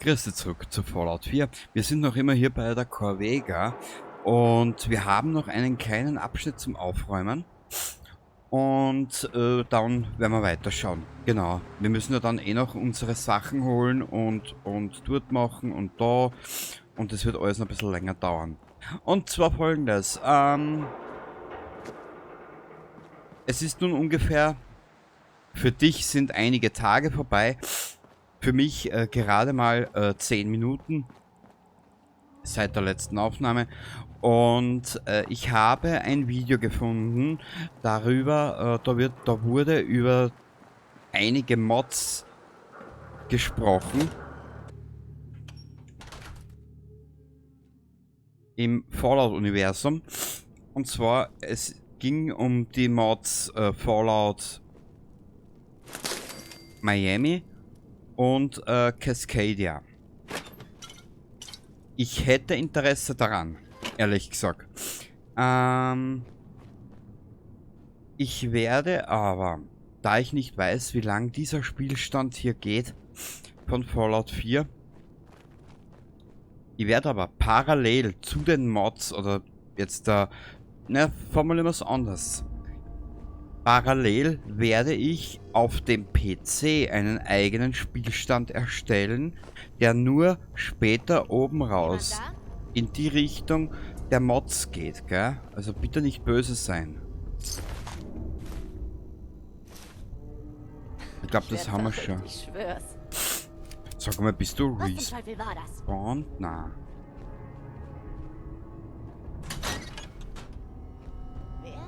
Grüß dich zurück zu Fallout 4. Wir sind noch immer hier bei der Corvega und wir haben noch einen kleinen Abschnitt zum Aufräumen und dann werden wir weiterschauen. Genau, wir müssen ja dann eh noch unsere Sachen holen und dort machen und da und das wird alles noch ein bisschen länger dauern. Und zwar folgendes, es ist nun ungefähr, für dich sind einige Tage vorbei, für mich gerade mal 10 Minuten. Seit der letzten Aufnahme und ich habe ein Video gefunden darüber, da wurde über einige Mods gesprochen im Fallout-Universum, und zwar es ging um die Mods Fallout Miami und Cascadia. Ich hätte Interesse daran, ehrlich gesagt. Ich werde aber, da ich nicht weiß, wie lang dieser Spielstand hier geht von Fallout 4, ich werde aber parallel zu den Mods oder jetzt da, formulieren wir es anders. Parallel werde ich auf dem PC einen eigenen Spielstand erstellen, der nur später oben raus in die Richtung der Mods geht, gell? Also bitte nicht böse sein. Ich glaube, das haben wir schon. Ich schwör's. Sag mal, bist du Was zum Teufel war das? respawned? Na. Wer?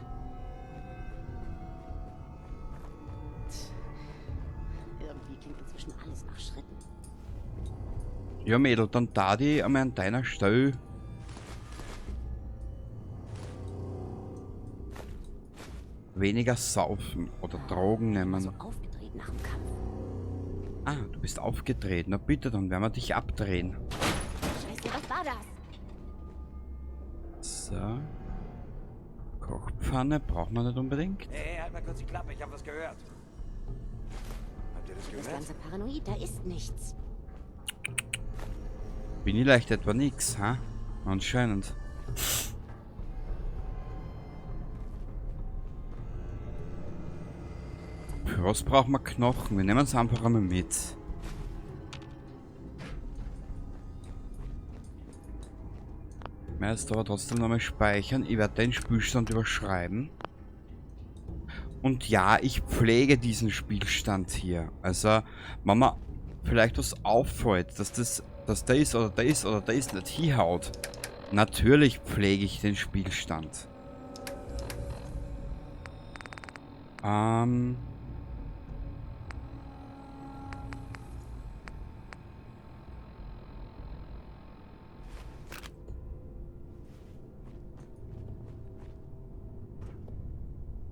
Irgendwie klingt inzwischen alles nach Schritten. Ja, Mädel, dann da die einmal an deiner Stelle. Weniger saufen oder Drogen So nehmen. aufgedreht nach dem Kampf. Ah, du bist aufgedreht. Na bitte, dann werden wir dich abdrehen. Scheiße, was war das? So. Kochpfanne braucht man nicht unbedingt. Hey, halt mal kurz die Klappe, ich hab was gehört. Habt ihr das Du bist gehört? ganz paranoid, da ist nichts. Bin ich leicht etwa nix, ha? Anscheinend. Für was brauchen wir Knochen? Wir nehmen es einfach einmal mit. Ich werde jetzt aber trotzdem nochmal speichern. Ich werde den Spielstand überschreiben. Und ja, ich pflege diesen Spielstand hier. Also, wenn mir vielleicht was auffällt, dass der ist oder der ist oder der ist nicht hinhaut. Natürlich pflege ich den Spielstand.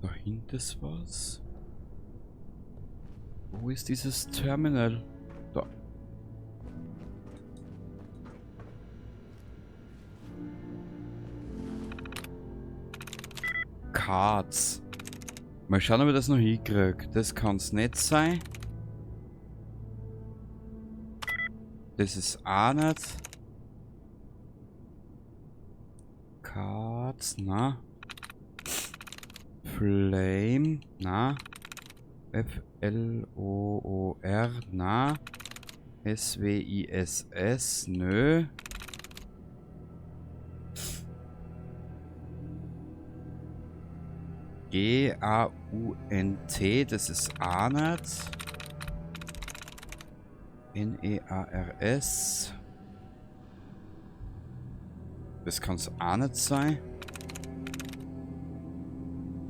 Dahinter ist was. Wo ist dieses Terminal? Da. Cards. Mal schauen, ob ich das noch hinkriege. Das kann es nicht sein. Das ist auch nicht. Cards, na. Flame, na. F-L-O-O-R, na. S-W-I-S-S, nö. G-A-U-N-T, das ist auch nicht. N-E-A-R-S. Das kann es auch nicht sein.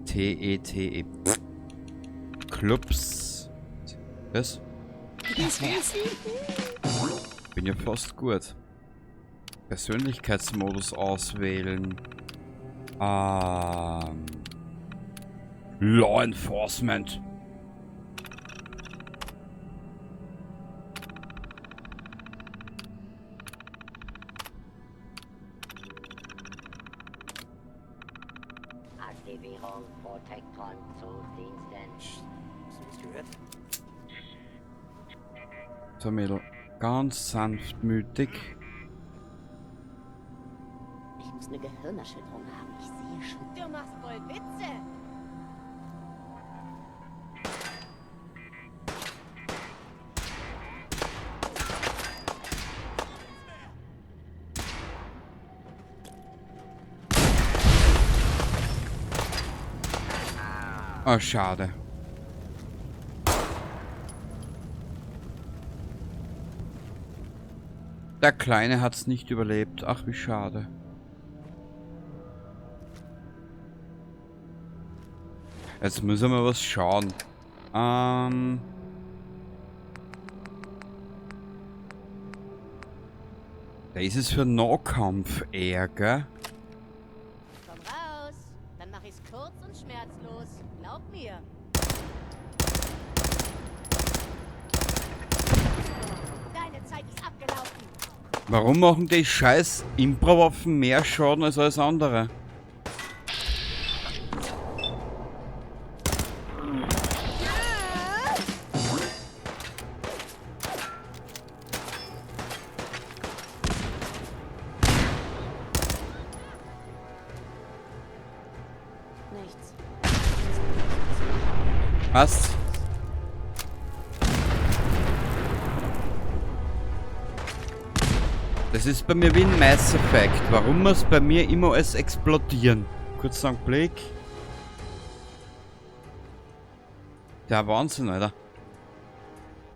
T-E-T-E. Clubs. Was? Das wär's. Bin ja fast gut. Persönlichkeitsmodus auswählen. Law Enforcement. Aktivierung Protektron zu Diensten. Hast du das gehört? So, Mädel. Ganz sanftmütig. Ich muss eine Gehirnerschütterung haben. Ich sehe schon. Du machst wohl Witze. Oh, schade. Der Kleine hat's nicht überlebt. Ach, wie schade. Jetzt müssen wir was schauen. Da ist es für Nahkampf eher, gell? Komm raus. Dann mach ich's kurz und schmerzlos. Glaub mir. Deine Zeit ist abgelaufen. Warum machen die scheiß Impro-Waffen mehr Schaden als alles andere? Nichts. Was? Das ist bei mir wie ein Mass Effect. Warum muss bei mir immer alles explodieren? Kurz einen Blick. Der Wahnsinn, Alter.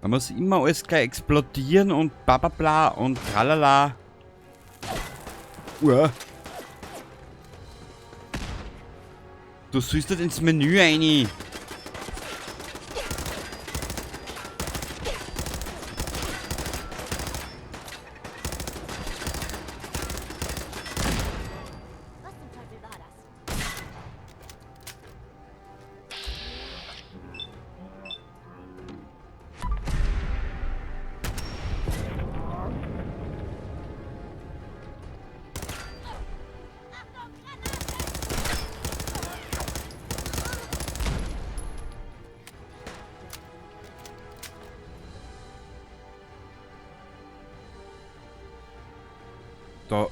Da muss immer alles gleich explodieren und bla bla bla und tralala. Uah. Du sollst nicht ins Menü rein. Was zum Teufel war das? Da.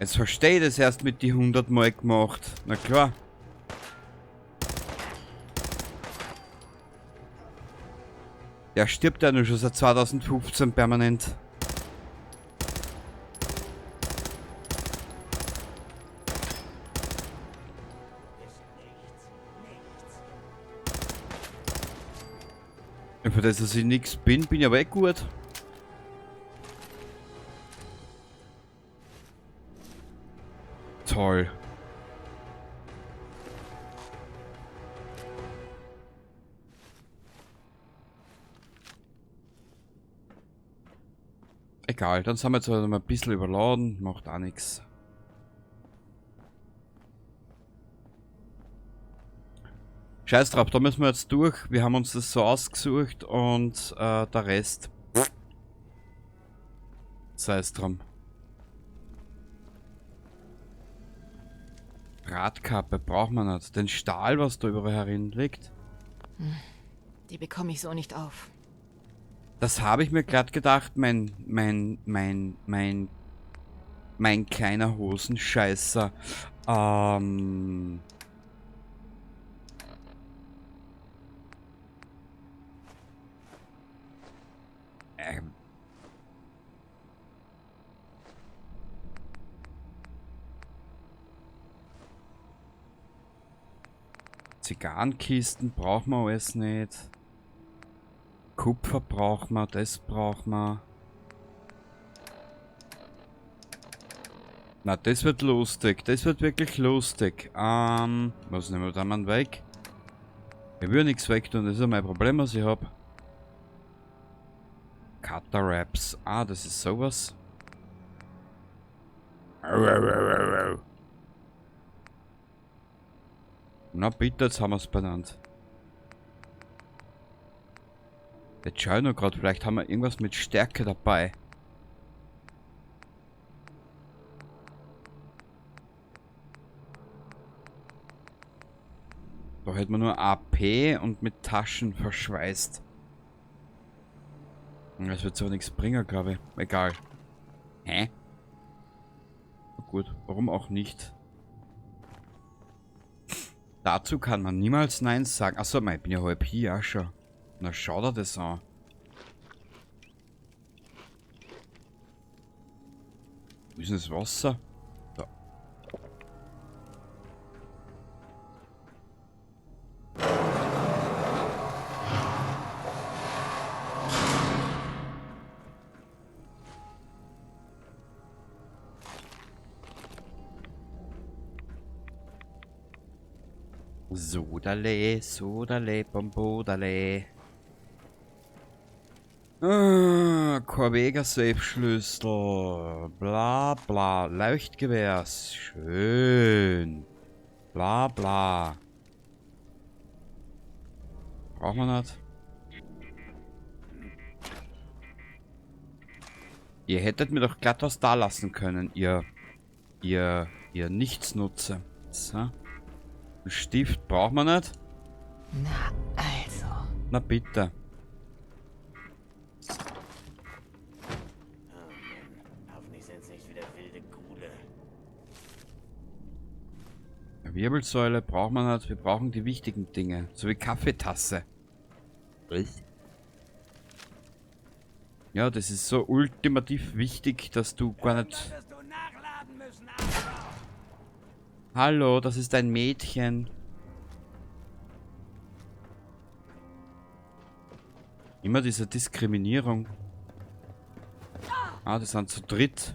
Jetzt verstehe ich das erst mit die 100 Mal gemacht. Na klar. Der stirbt ja nur schon seit 2015 permanent. Ja, für das, dass ich nix bin, bin ich aber eh gut. Toll. Egal, dann sind wir jetzt halt noch ein bisschen überladen, macht auch nichts. Scheiß drauf, da müssen wir jetzt durch. Wir haben uns das so ausgesucht und der Rest. Sei es drum. Radkappe braucht man nicht. Den Stahl, was da überall herin liegt. Die bekomme ich so nicht auf. Das habe ich mir gerade gedacht, mein kleiner Hosenscheißer. Zigarrenkisten brauchen wir alles nicht. Kupfer brauchen wir, das brauchen wir. Na, das wird lustig. Das wird wirklich lustig. Was nehmen wir da mal weg? Ich will nichts weg tun, das ist ja mein Problem, was ich habe. Cutter Wraps. Ah, das ist sowas. Na bitte, jetzt haben wir es benannt. Jetzt schau ich noch gerade, vielleicht haben wir irgendwas mit Stärke dabei. Da hätte man nur AP und mit Taschen verschweißt. Das wird so nichts bringen, glaube ich. Egal. Hä? Na gut, warum auch nicht? Dazu kann man niemals Nein sagen. Achso, ich bin ja halb hier auch schon. Na, schau dir das an. Wo ist denn das Wasser? Da. Sodale, Sodale, Bombodale. Corvega Safe Schlüssel. Bla bla. Leuchtgewehr. Schön. Bla bla. Braucht man nicht. Ihr hättet mir doch glatt was da lassen können, ihr Nichtsnutzer. So. Ein Stift braucht man nicht. Na, also. Na bitte. Hoffentlich sind's nicht wieder wilde Gule. Eine Wirbelsäule braucht man nicht. Wir brauchen die wichtigen Dinge. So wie Kaffeetasse. Was? Ja, das ist so ultimativ wichtig, dass du gar nicht... Wirst du nachladen müssen, Arschloch. Hallo, das ist ein Mädchen. Immer diese Diskriminierung. Ah, die sind zu dritt.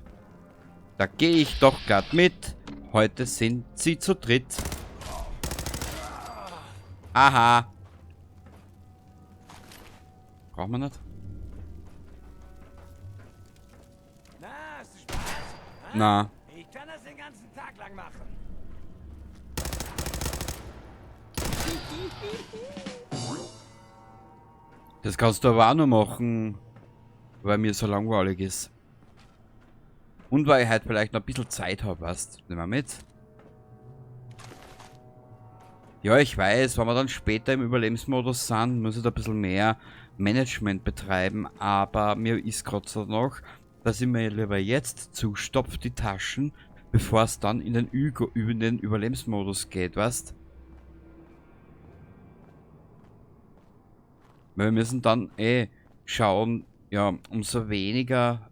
Da gehe ich doch grad mit. Heute sind sie zu dritt. Aha. Braucht man nicht? Na, hast du Spaß? Ha? Na. Ich kann das den ganzen Tag lang machen. Das kannst du aber auch nur machen, weil mir so langweilig ist. Und weil ich halt vielleicht noch ein bisschen Zeit habe, weißt du? Nehmen wir mit. Ja, ich weiß, wenn wir dann später im Überlebensmodus sind, muss ich da ein bisschen mehr Management betreiben, aber mir ist gerade so noch, dass ich mir lieber jetzt zustopfe die Taschen, bevor es dann in den Überlebensmodus geht, weißt? Weil wir müssen dann schauen, ja, umso weniger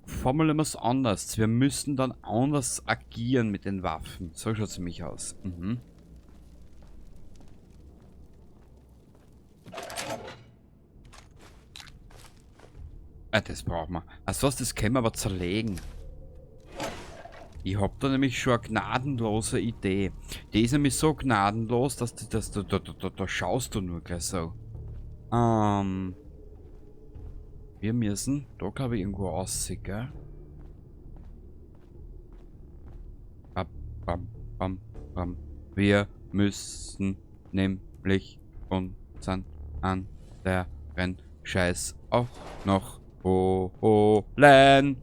formulieren wir es anders. Wir müssen dann anders agieren mit den Waffen. So schaut es nämlich aus. Mhm. Das brauchen wir. Also was, das können wir aber zerlegen. Ich hab da nämlich schon eine gnadenlose Idee. Die ist nämlich so gnadenlos, dass da schaust du nur gleich so. Wir müssen, da glaube ich irgendwo aussehen, gell? Bam, bam, bam, bam. Wir müssen nämlich unseren anderen Scheiß auch noch holen.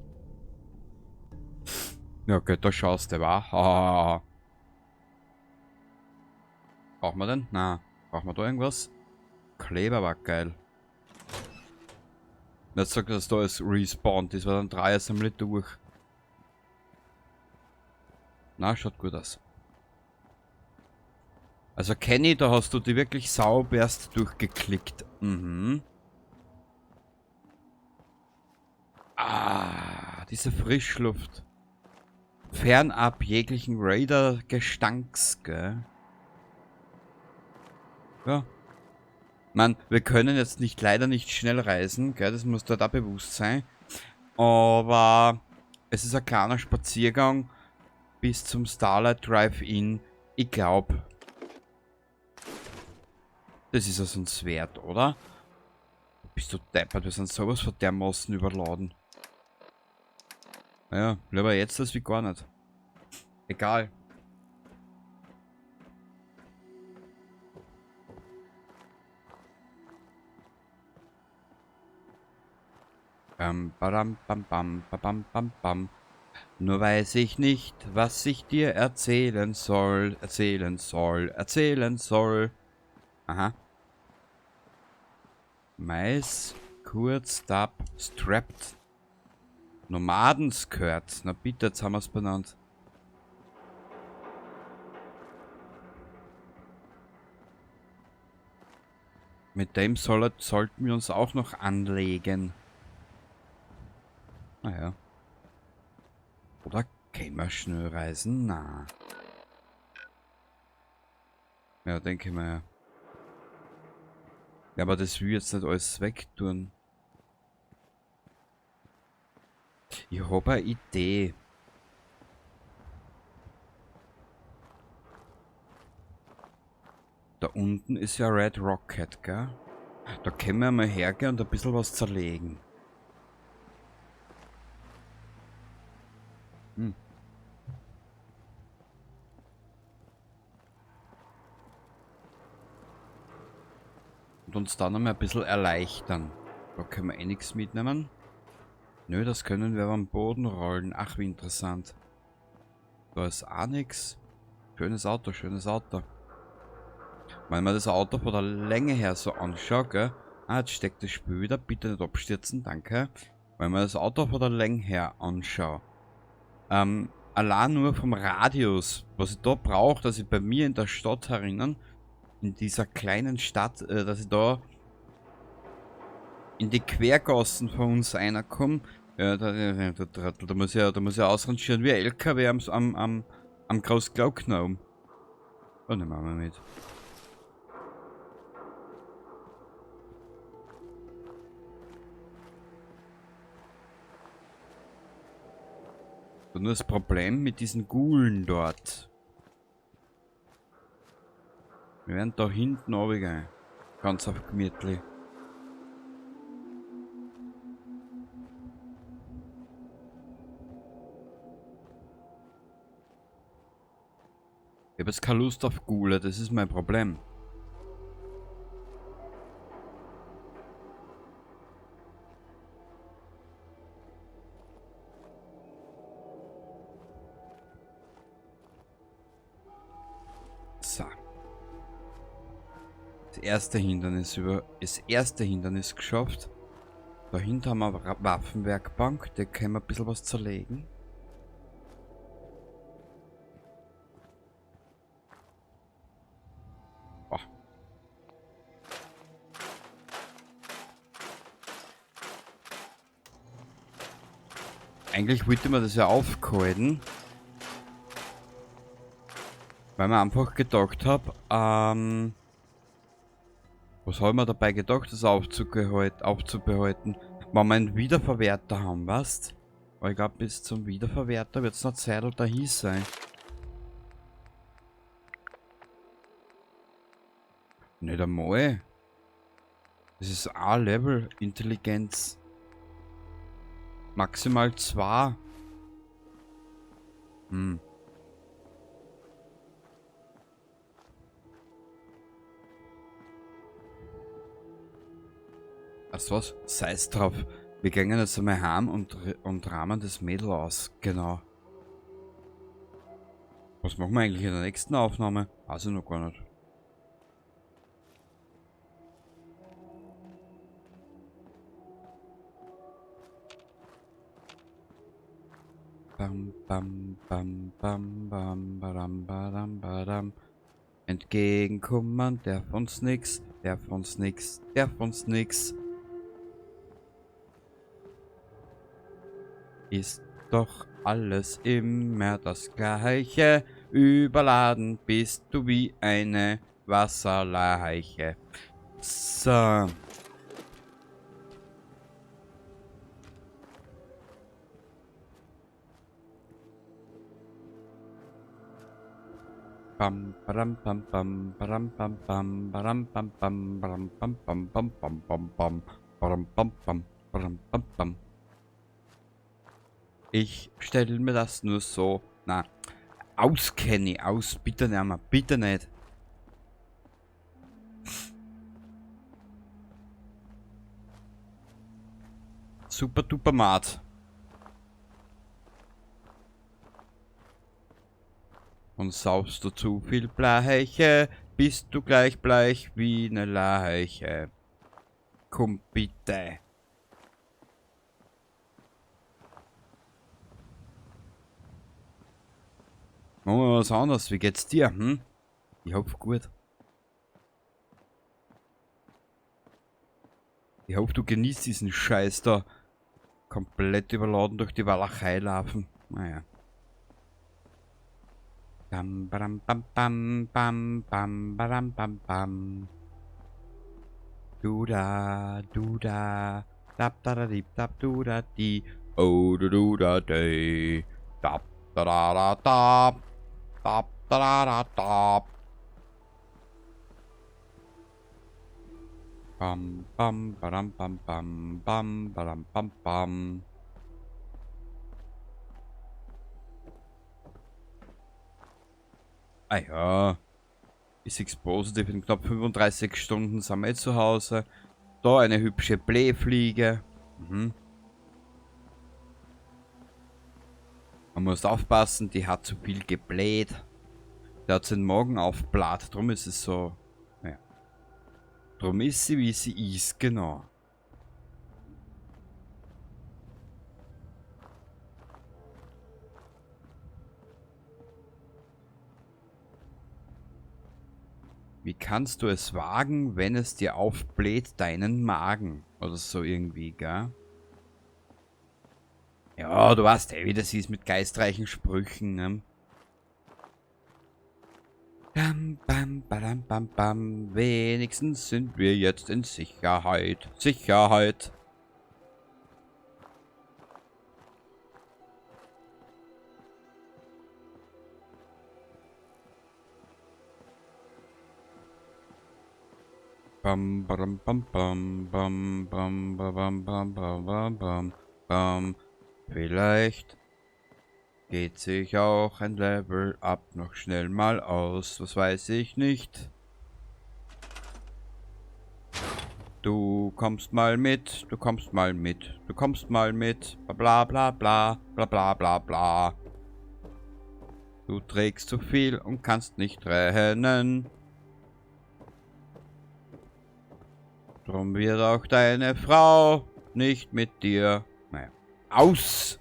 Ja, okay, da schaust du, wa? Ha. Brauchen wir denn? Na, brauchen wir da irgendwas? Kleber war geil. Nicht sagt, dass da ist respawned, das war dann 3 Assembly durch. Na, schaut gut aus. Also Kenny, da hast du die wirklich sauber erst durchgeklickt. Mhm. Ah, diese Frischluft. Fernab jeglichen Raider-Gestanks, gell? Ja. Man, wir können jetzt leider nicht schnell reisen, gell? Das muss da bewusst sein. Aber es ist ein kleiner Spaziergang bis zum Starlight Drive-In. Ich glaube, das ist es uns wert, oder? Bist du deppert, wir sind sowas von dermaßen überladen. Naja, lieber jetzt als wie gar nicht. Egal. Bam, badam, bam, bam, bam, bam, bam. Nur weiß ich nicht, was ich dir erzählen soll, erzählen soll, erzählen soll. Aha. Mais, kurz, Dab, Strapped. Nomadenskirt. Na bitte, jetzt haben wir es benannt. Mit dem sollten wir uns auch noch anlegen. Naja. Oder können wir schnell reisen? Na. Ja, denke ich mal ja. Ja, aber das will jetzt nicht alles wegtun. Ich habe eine Idee. Da unten ist ja Red Rocket, gell? Da können wir mal hergehen und ein bisschen was zerlegen. Hm. Und uns dann einmal ein bisschen erleichtern. Da können wir eh nichts mitnehmen. Nö, das können wir am Boden rollen. Ach, wie interessant. Da ist auch nichts. Schönes Auto, schönes Auto. Wenn man das Auto von der Länge her so anschaut, gell? Ah, jetzt steckt das Spiel wieder. Bitte nicht abstürzen, danke. Wenn man das Auto von der Länge her anschaut, allein nur vom Radius, was ich da brauche, dass ich bei mir in der Stadt herinnen, in dieser kleinen Stadt, dass ich da in die Quergassen von uns reinkomme, ja, da muss ja ausrangieren wie ein LKW am Großglockner um. Oh, ne, machen wir mit. Nur das Problem mit diesen Gulen dort. Wir werden da hinten runtergehen. Ganz auf gemütlich. Ich habe jetzt keine Lust auf Gule, das ist mein Problem. So. Das erste Hindernis geschafft. Dahinter haben wir eine Waffenwerkbank, da können wir ein bisschen was zerlegen. Oh. Eigentlich wollte man das ja aufgehalten. Weil man einfach gedacht habe, was haben wir dabei gedacht, das aufzubehalten? Wenn wir einen Wiederverwerter haben, weißt? Aber ich glaube, bis zum Wiederverwerter wird es noch Zeit dahin sein. Nicht einmal. Das ist A-Level Intelligenz. Maximal 2. Hm. Weißt du was? Sei's drauf. Wir gehen jetzt einmal heim und rahmen das Mädel aus. Genau. Was machen wir eigentlich in der nächsten Aufnahme? Weiß ich noch gar nicht. Bam, bam, bam, bam, bam, badam, badam, badam. Entgegenkommen, darf uns nix, darf uns nix, darf uns nix. Ist doch alles immer das Gleiche. Überladen bist du wie eine Wasserleiche. So. Bam, badam, bam, bam, badam, bam, bam, badam, bam, bam, badam, bam, bam, bam, bam, bam, bam, badam, bam, bam, badam, bam, bam. Ich stelle mir das nur so, na, auskenne, bitte nicht mehr, bitte nicht. Super duper Mart. Und saufst du zu viel Bleiche, bist du gleich bleich wie ne Leiche. Komm bitte. Machen wir was anderes. Wie geht's dir? Hm? Ich hoffe gut. Ich hoffe, du genießt diesen Scheiß da. Komplett überladen durch die Walachei laufen. Naja. Bam, bam, bam, bam, bam, bam, bam, bam, bam. Du da, dab da da dip, dab du da di, oh du da day, dab da da da dab da da dab. Bam bam badam bam bam bam badam bam bam. Ah ja. Ist X positiv, in knapp 35 Stunden sind wir jetzt zu Hause. Da eine hübsche Blähfliege. Mhm. Man muss aufpassen, die hat zu viel gebläht. Der hat den Magen aufbläht, drum ist es so. Ja. Drum ist sie, wie sie ist, genau. Wie kannst du es wagen, wenn es dir aufbläht, deinen Magen? Oder so irgendwie, gell? Ja, du weißt eh, wie das ist mit geistreichen Sprüchen, ne? Bam, bam, badam, bam, bam. Wenigstens sind wir jetzt in Sicherheit. Sicherheit. Bam, badam, bam, bam, bam, bam, bam, bam, bam, bam, bam, bam. Vielleicht geht sich auch ein Level Up noch schnell mal aus. Das weiß ich nicht. Du kommst mal mit, du kommst mal mit, du kommst mal mit. Bla bla bla, bla bla bla bla. Du trägst zu viel und kannst nicht rennen. Drum wird auch deine Frau nicht mit dir. Naja. Aus!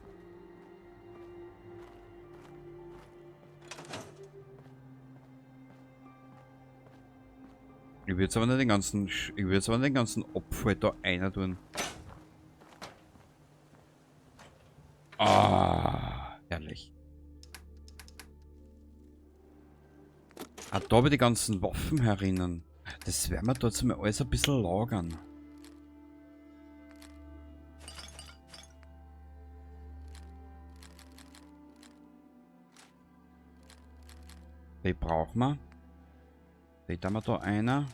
Ich würde jetzt aber nicht den ganzen Opfer da einer tun. Ah, herrlich. Ah, da habe ich die ganzen Waffen herinnen. Das werden wir dort mal alles ein bisschen lagern. Die brauchen wir. Die haben wir da einer.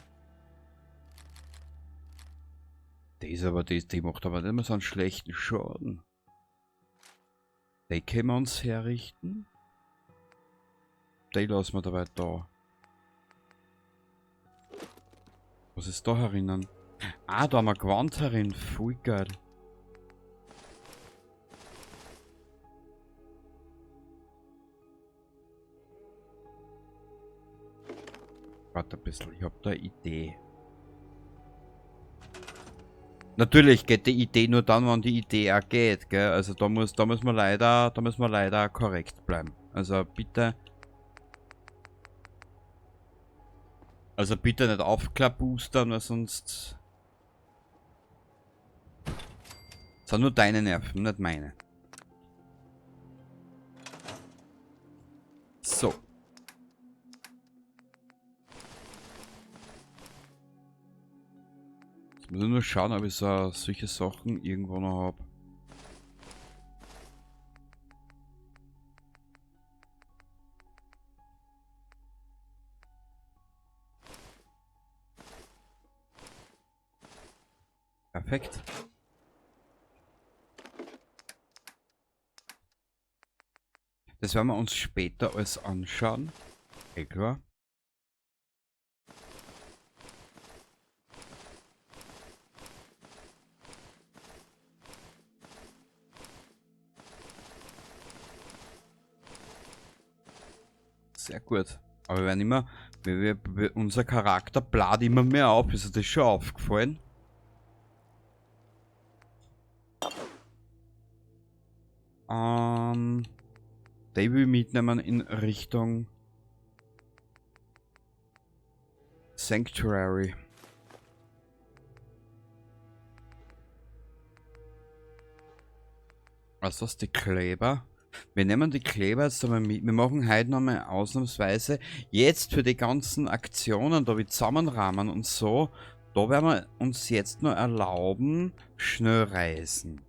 Die macht aber nicht mehr so einen schlechten Schaden. Die können wir uns herrichten. Die lassen wir dabei da. Was ist da herinnen? Ah, da haben wir Gewand herin. Voll geil. Warte ein bisschen, ich habe da eine Idee. Natürlich geht die Idee nur dann, wenn die Idee auch geht, gell? Also da müssen wir leider korrekt bleiben. Also bitte nicht aufklappboostern, weil sonst sind nur deine Nerven, nicht meine. So. Jetzt muss ich nur schauen, ob ich solche Sachen irgendwo noch habe. Perfekt. Das werden wir uns später alles anschauen. Klar. Sehr gut. Aber wir werden immer, unser Charakter bläht immer mehr auf. Ist dir das schon aufgefallen? Die will mitnehmen in Richtung Sanctuary. Was ist das, die Kleber? Wir nehmen die Kleber jetzt einmal mit. Wir machen heute nochmal ausnahmsweise jetzt für die ganzen Aktionen, da wie Zusammenrahmen und so, da werden wir uns jetzt nur erlauben, schnell reisen.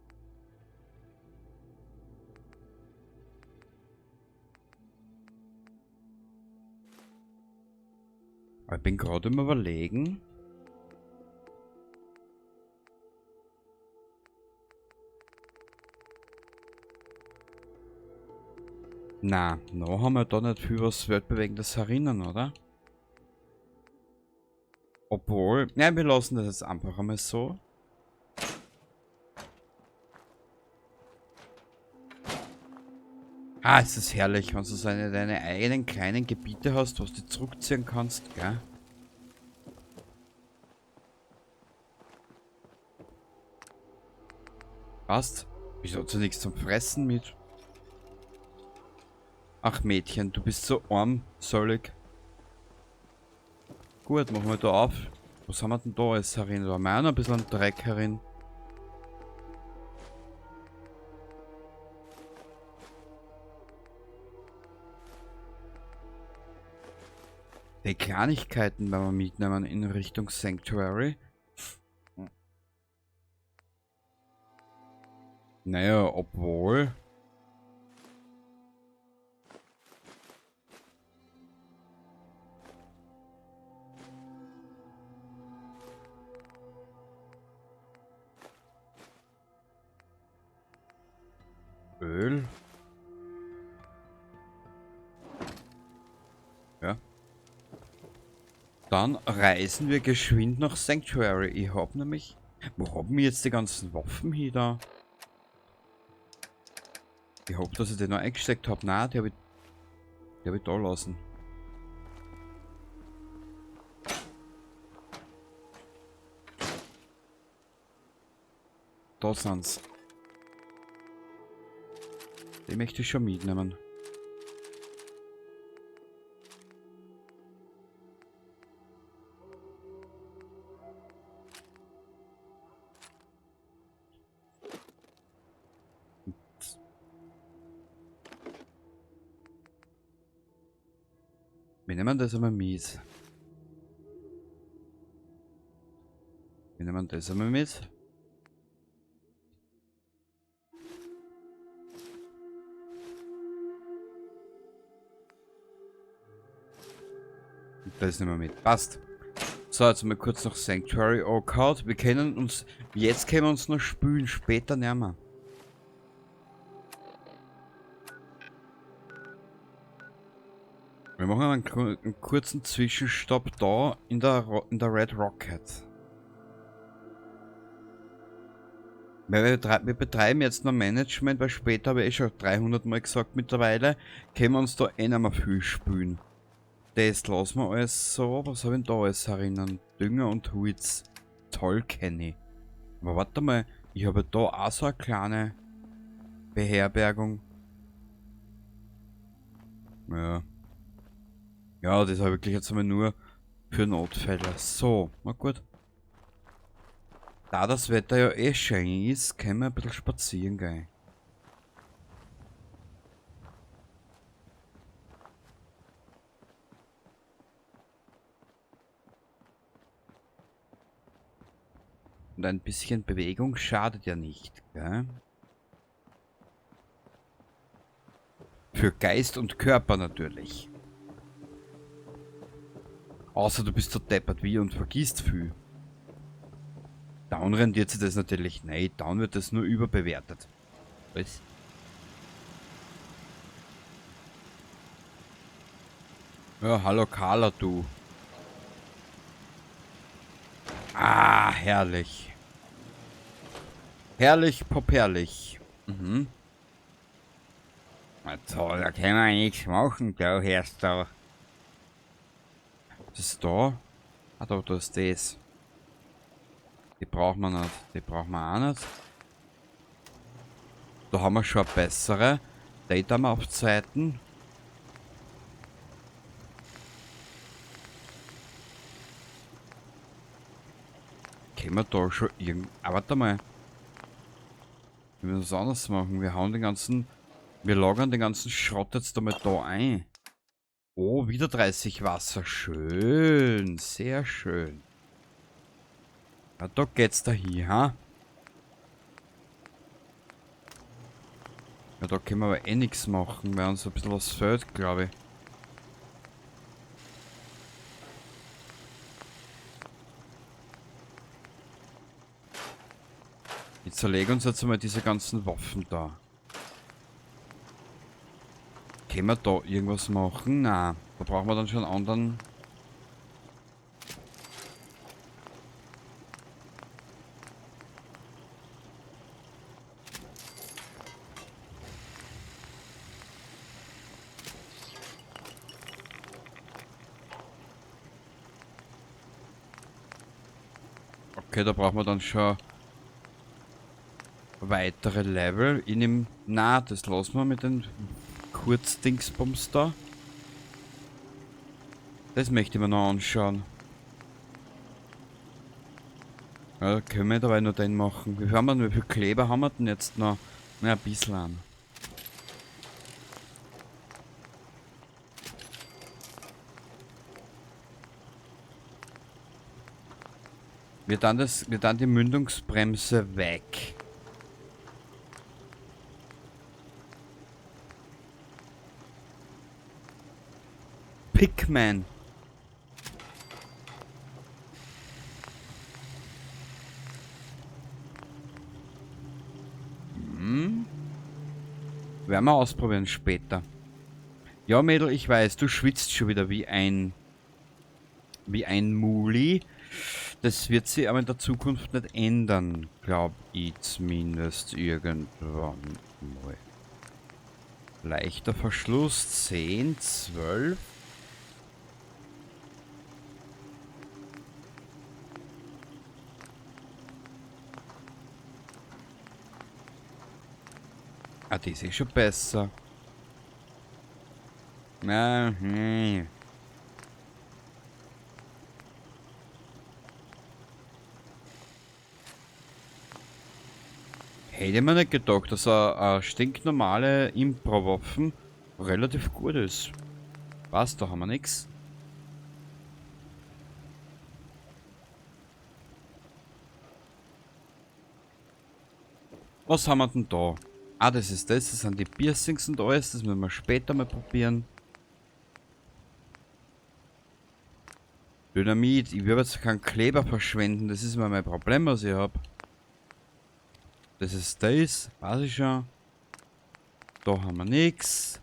Ich bin gerade im Überlegen. Na, noch haben wir da nicht viel was Weltbewegendes erinnern, oder? Obwohl, ja, wir lassen das jetzt einfach einmal so. Ah, es ist herrlich, wenn du so deine eigenen kleinen Gebiete hast, was du zurückziehen kannst, gell? Passt. Wieso hat sie nichts zum Fressen mit? Ach Mädchen, du bist so armselig. Gut, machen wir da auf. Was haben wir denn da alles herin? Da haben wir auch noch ein bisschen Dreck herin. Die Kleinigkeiten werden wir mitnehmen in Richtung Sanctuary. Naja, obwohl... Öl. Ja. Dann reisen wir geschwind nach Sanctuary. Ich hab nämlich... Wo haben wir jetzt die ganzen Waffen hier da? Ich hoffe, dass ich den noch eingesteckt habe. Nein, die hab ich da lassen. Da sind's. Die möchte ich schon mitnehmen. Wir nehmen das einmal mit. Wir nehmen das einmal mit. Das nehmen wir mit. Passt. So, jetzt mal kurz noch Sanctuary angehauen. Wir können uns... Jetzt können wir uns noch spülen, später nicht mehr. Wir machen einen kurzen Zwischenstopp da in der Red Rocket. Wir betreiben jetzt noch Management, weil später habe ich schon 300 Mal gesagt mittlerweile, können wir uns da eh nicht mehr viel spülen. Das lassen wir alles so. Was habe ich denn da alles erinnern? Dünger und Holz. Toll, kenne ich. Aber warte mal, ich habe da auch so eine kleine Beherbergung. Ja. Ja, das habe ich wirklich jetzt einmal nur für Notfälle. So, na gut. Da das Wetter ja eh schön ist, können wir ein bisschen spazieren gehen. Und ein bisschen Bewegung schadet ja nicht, gell? Für Geist und Körper natürlich. Außer du bist so deppert wie und vergisst viel. Down rendiert sich das natürlich. Nein, Down wird das nur überbewertet. Was? Ja, hallo Carla, du. Ah, herrlich. Herrlich, popperlich. Mhm. Na toll, da können wir nichts machen, da hörst du. Das ist da? Ah, da ist das. Die brauchen wir nicht. Die brauchen wir auch nicht. Da haben wir schon eine bessere. Data Map Zeiten. Können wir da schon irgend... Ah, warte mal. Wir müssen es anders machen. Wir hauen den ganzen... Wir lagern den ganzen Schrott jetzt damit da ein. Oh, wieder 30 Wasser. Schön. Sehr schön. Ja, da geht's da hier, ha? Ja, da können wir aber eh nichts machen, weil uns ein bisschen was fehlt, glaube ich. Ich zerlege uns jetzt einmal diese ganzen Waffen da. Können wir da irgendwas machen? Nein. Da brauchen wir dann schon einen anderen. Okay, da brauchen wir dann schon weitere Level. Ich nehme... Na, das lassen wir mit den Kurzdingsbums da. Das möchte ich mir noch anschauen. Ja, da können wir dabei nur den machen. Wie viel Kleber haben wir denn jetzt noch? Na, ein bisschen an. Wir dann die Mündungsbremse weg. Pickman. Werden wir ausprobieren später. Ja, Mädel, ich weiß, du schwitzt schon wieder wie ein Muli. Das wird sich aber in der Zukunft nicht ändern, glaube ich zumindest irgendwann mal. Leichter Verschluss, 10, 12. Ah, die ist eh schon besser. Hätte man nicht gedacht, dass eine stinknormale Impro-Waffen relativ gut ist. Was, da haben wir nichts. Was haben wir denn da? Ah, das ist das. Das sind die Piercings und alles. Das müssen wir später mal probieren. Dynamit. Ich will jetzt keinen Kleber verschwenden. Das ist mal mein Problem, was ich habe. Das ist das. Weiß ich schon. Da haben wir nichts.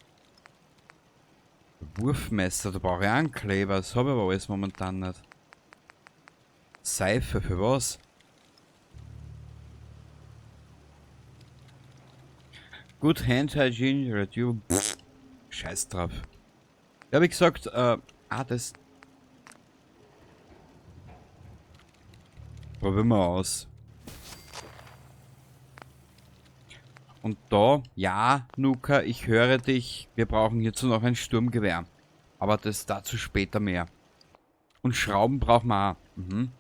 Wurfmesser. Da brauche ich auch einen Kleber. Das habe ich aber alles momentan nicht. Seife. Für was? Good Hand Hygiene. Reduce. Scheiß drauf. Ja, wie gesagt, das probieren wir aus. Und da, ja, Nuka, ich höre dich. Wir brauchen hierzu noch ein Sturmgewehr. Aber das dazu später mehr. Und Schrauben brauchen wir auch. Mhm.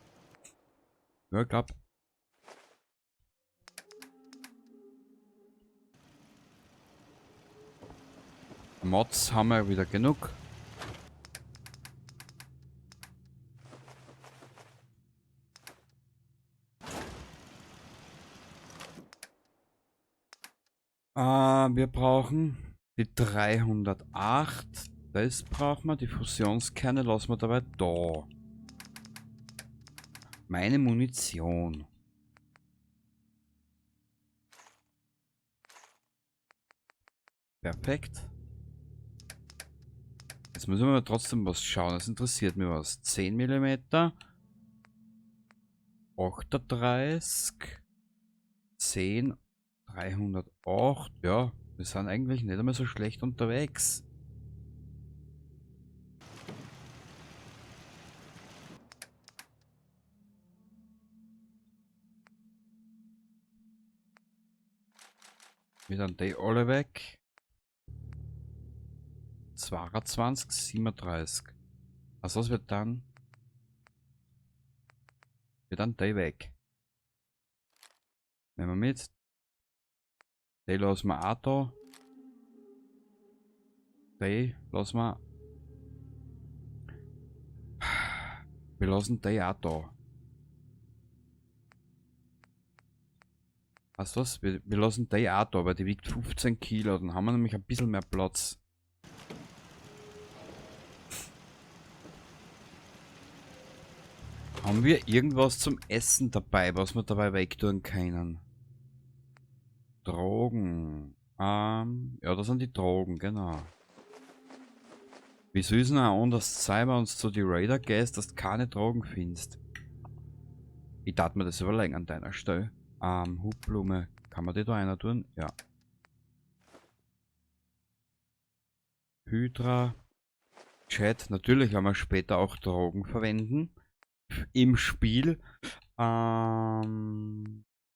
Ja, ich glaub. Mods haben wir wieder genug. Wir brauchen die 308. Das brauchen wir. Die Fusionskerne lassen wir dabei da. Meine Munition. Perfekt. Jetzt müssen wir aber trotzdem was schauen. Das interessiert mich was. 10 mm. 38. 10. 308. Ja. Wir sind eigentlich nicht einmal so schlecht unterwegs. Wieder die alle weg. 22, 37. Also was wird dann? Wird dann die weg. Nehmen wir mit. Die lassen wir auch da. Die lassen wir. Wir lassen die auch da. Weißt du was? Wir lassen die auch da, weil die wiegt 15 Kilo. Dann haben wir nämlich ein bisschen mehr Platz. Haben wir irgendwas zum Essen dabei, was wir dabei wegtun können? Drogen. Ja, das sind die Drogen, genau. Wie soll es denn auch anders sein, wenn uns zu die Raider gehst, dass du keine Drogen findest? Ich darf mir das überlegen an deiner Stelle. Hubblume. Kann man die da einer tun? Ja. Hydra. Chat. Natürlich werden wir später auch Drogen verwenden. Im Spiel.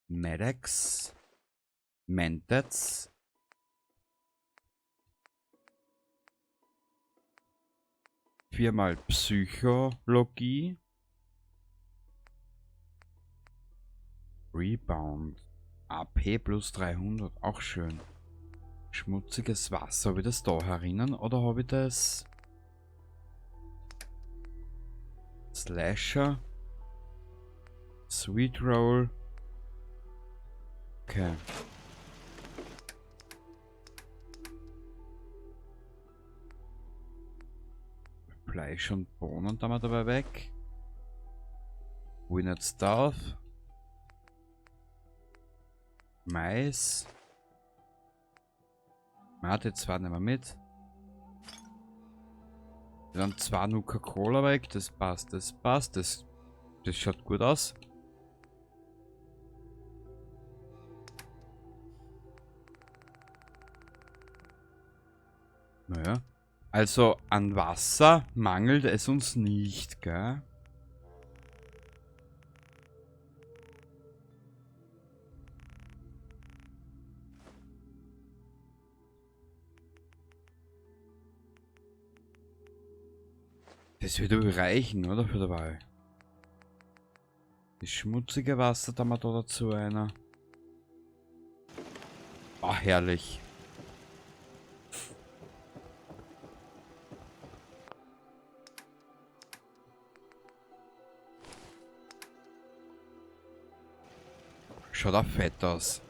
Medex. Mentats. Viermal Psychologie. Rebound. AP plus 300. Auch schön. Schmutziges Wasser. Habe ich das da herinnen oder habe ich das? Slasher. Sweet Roll. Okay. Fleisch und Bohnen da mal dabei weg. Winnet Stuff. Mais. Die zwei nehmen wir mit. Dann zwei Nuka-Cola weg. Das passt, das passt. Das schaut gut aus. Naja. Also an Wasser mangelt es uns nicht, gell? Das wird aber reichen, oder? Für dabei. Das schmutzige Wasser, da mal da dazu einer. Ah, herrlich. Schaut auch fett aus.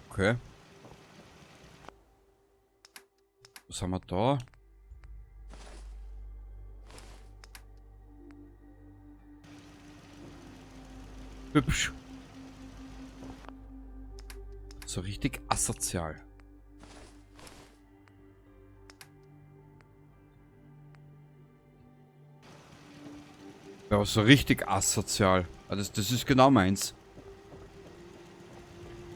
Okay. Was haben wir da? Hübsch. So richtig asozial. Ja, so richtig asozial. Das ist genau meins.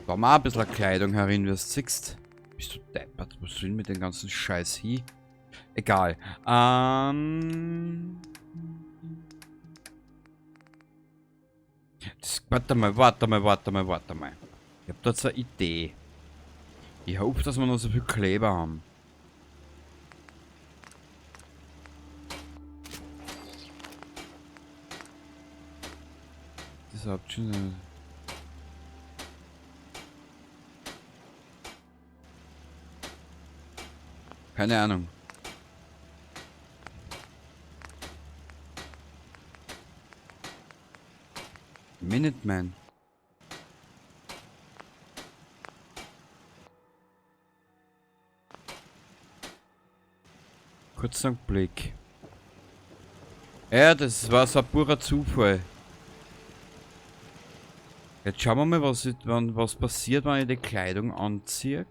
Da mal ein bisschen Kleidung herin, wie du siehst. Bist du deppert? Was will mit dem ganzen Scheiß hier? Egal. Warte mal. Ich hab da jetzt eine Idee. Ich hoffe, dass wir noch so viel Kleber haben. Das habt schon. Keine Ahnung. Minuteman. Kurzer Blick. Ja, das war so ein purer Zufall. Jetzt schauen wir mal, was passiert, wenn ich die Kleidung anziehe.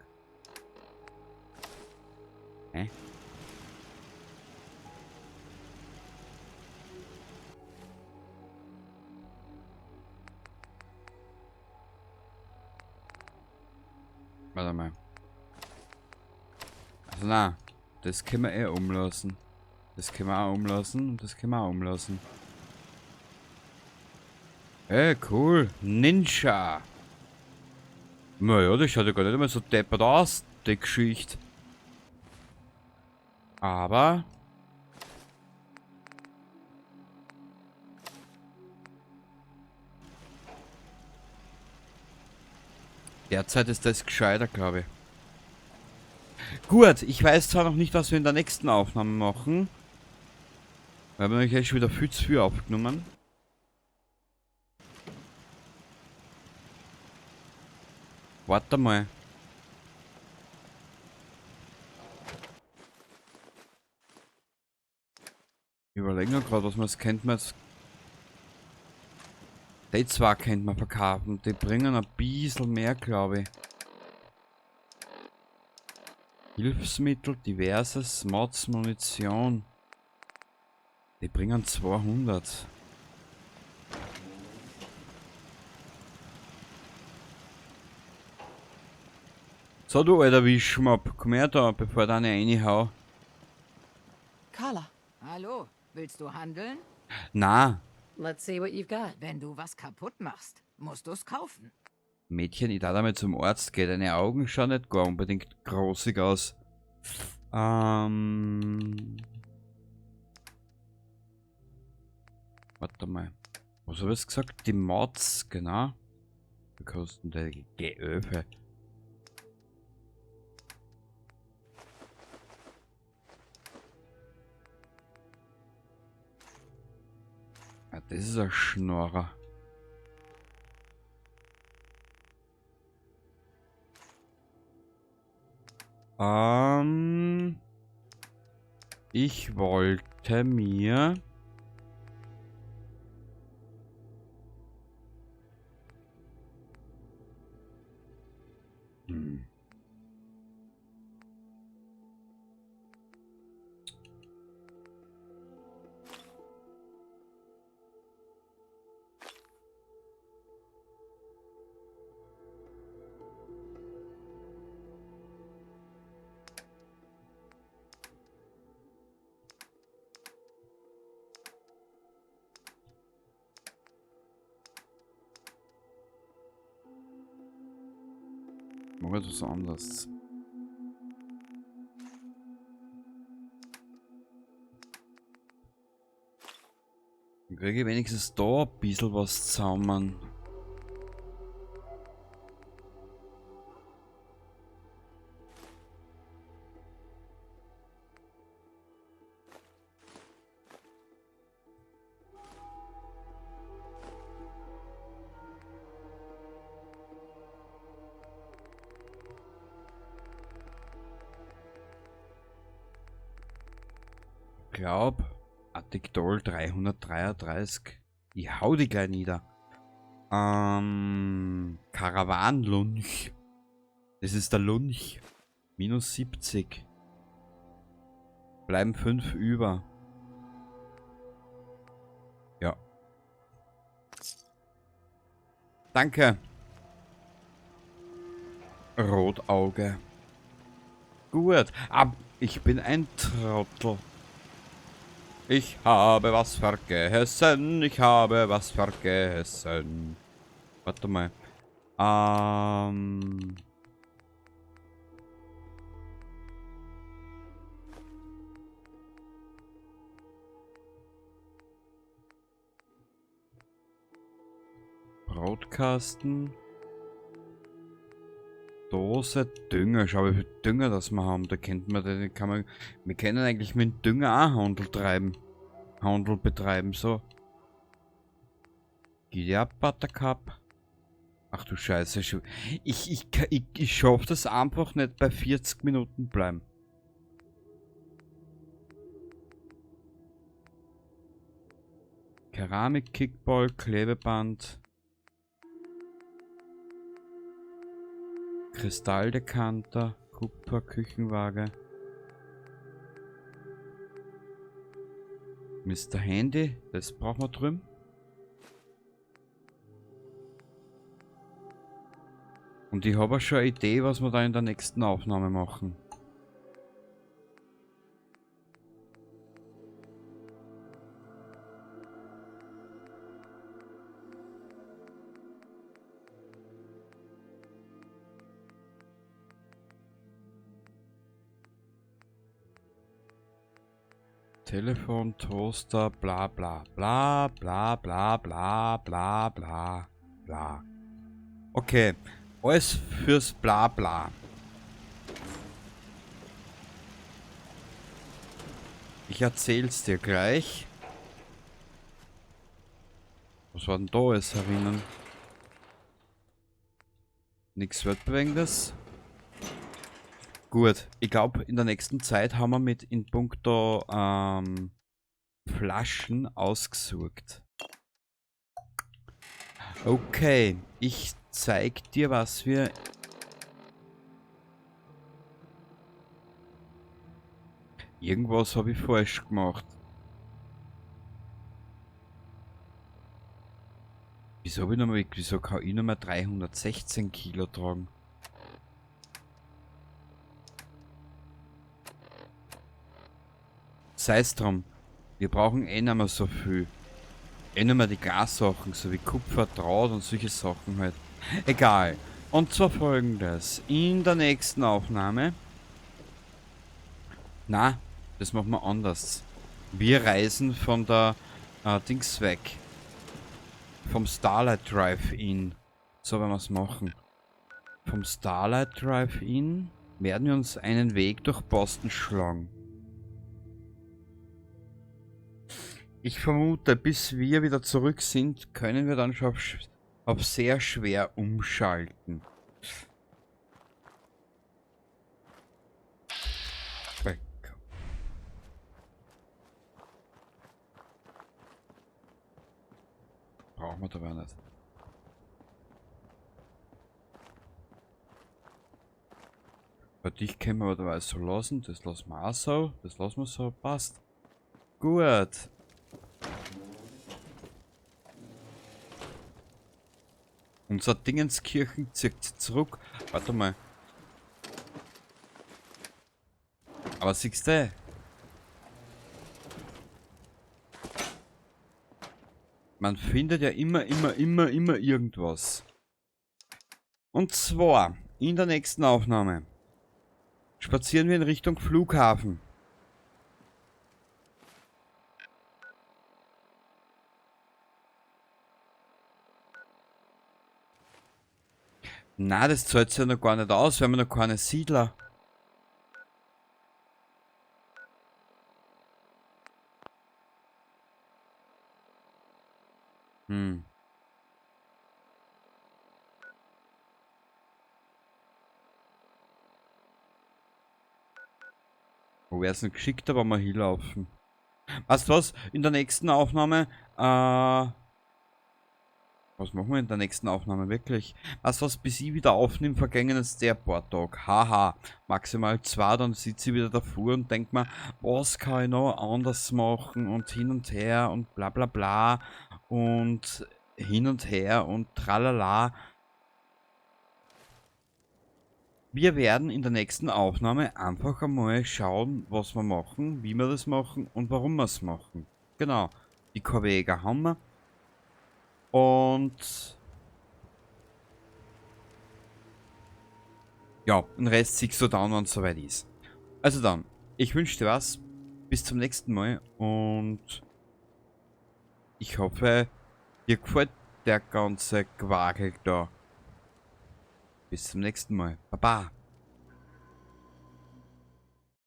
Warte mal. Also na, das können wir eh umlassen. Das können wir auch umlassen und das können wir auch umlassen. Cool. Ninja. Naja, das schaut ja gar nicht immer so deppert aus, die Geschichte. Aber... derzeit ist das gescheiter, glaube ich. Gut, ich weiß zwar noch nicht, was wir in der nächsten Aufnahme machen. Wir haben nämlich schon wieder viel zu viel aufgenommen. Warte mal. Ich überlege noch gerade, was man kennt man jetzt. Die zwei kennt man verkaufen. Die bringen ein bisschen mehr, glaube ich. Hilfsmittel, diverses, Mods, Munition. Die bringen 200. So, du alter Wischmopp, komm her da, bevor ich eine reinhau. Carla. Hallo, willst du handeln? Na, Let's see what you've got. Wenn du was kaputt machst, musst du's kaufen. Mädchen, ich darf damit zum Arzt gehen. Deine Augen schauen nicht gar unbedingt großig aus. Warte mal. Was habe ich gesagt? Die Mods, genau. Wie kosten die Geöfe? Ja, das ist ein Schnorrer. Ich wollte mir... Mal etwas anderes. Dann kriege ich wenigstens da ein bisschen was zusammen. Glaub, Addictol 333. Ich hau die gleich nieder. Karawanlunch. Das ist der Lunch. Minus 70. Bleiben 5 über. Ja. Danke. Rotauge. Gut. Ich bin ein Trottel. Ich habe was vergessen. Ich habe was vergessen. Warte mal. Brotkasten. Dose Dünger. Schau, wie viel Dünger das wir haben. Da kennt man, den kann man. Wir können eigentlich mit dem Dünger auch Handel treiben. Handel betreiben, so. Geht ja Buttercup. Ach du Scheiße. Ich schaff das einfach nicht bei 40 Minuten bleiben. Keramik, Kickball, Klebeband. Kristalldekanter, Kupfer, Küchenwaage. Mr. Handy, das brauchen wir drüben. Und ich habe auch schon eine Idee, was wir da in der nächsten Aufnahme machen. Telefon, Toaster, bla bla bla bla bla bla bla bla bla. Okay, alles fürs bla bla. Ich erzähl's dir gleich. Was war denn da alles herinnen? Nichts Weltbewegendes. Gut, ich glaube, in der nächsten Zeit haben wir mit in puncto Flaschen ausgesucht. Okay, ich zeig dir, was wir... Irgendwas habe ich falsch gemacht. Wieso kann ich nochmal 316 Kilo tragen? Sei's drum. Wir brauchen eh nicht mehr so viel. Eh nicht mehr die Glassachen, so wie Kupfer, Draht und solche Sachen halt. Egal. Und zwar folgendes. In der nächsten Aufnahme... Na, das machen wir anders. Wir reisen von der Dings weg. Vom Starlight Drive-In. So werden wir es machen. Vom Starlight Drive-In werden wir uns einen Weg durch Boston schlagen. Ich vermute, bis wir wieder zurück sind, können wir dann schon auf sehr schwer umschalten. Weg. Brauchen wir dabei nicht. Bei dich können wir dabei so lassen, das lassen wir auch so, das lassen wir so, passt. Gut. Unser Dingenskirchen zieht zurück. Warte mal. Aber siehst du? Man findet ja immer irgendwas. Und zwar, in der nächsten Aufnahme spazieren wir in Richtung Flughafen. Na, das zahlt sich ja noch gar nicht aus, wir haben ja noch keine Siedler. Wo wäre es denn geschickter, wenn wir hier laufen? Weißt du was? In der nächsten Aufnahme, was machen wir in der nächsten Aufnahme wirklich? Weißt du was, bis ich wieder aufnehme, vergängen jetzt der paar Tage. Haha, maximal 2, dann sitze ich wieder davor und denke mir, was kann ich noch anders machen und hin und her und bla bla bla und hin und her und tralala. Wir werden in der nächsten Aufnahme einfach einmal schauen, was wir machen, wie wir das machen und warum wir es machen. Genau, die Korvega haben wir. Und ja, den Rest siehst du dann, wenn es soweit ist. Also dann, ich wünsche dir was. Bis zum nächsten Mal und ich hoffe, dir gefällt der ganze Quakel da. Bis zum nächsten Mal. Baba.